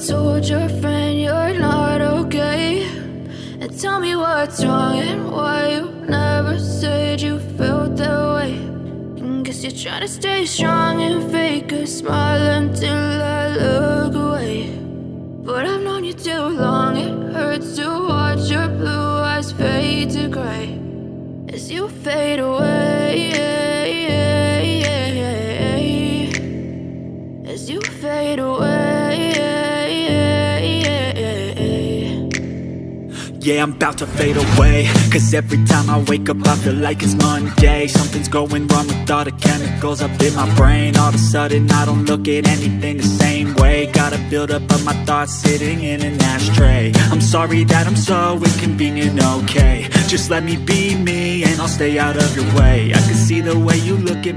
told your friend you're not okay? And tell me what's wrong and why you never said you felt that way. And guess you're trying to stay strong and fake a smile until I look away. But I've known you too long, it hurts to watch your blue eyes fade to gray as you fade away, as you fade away. Yeah, I'm about to fade away, cause every time I wake up I feel like it's Monday. Something's going wrong with all the chemicals up in my brain. All of a sudden I don't look at anything the same way. Got a build-up of my thoughts sitting in an ashtray. I'm sorry that I'm so inconvenient, okay. Just let me be me and I'll stay out of your way. I can see the way you look at me.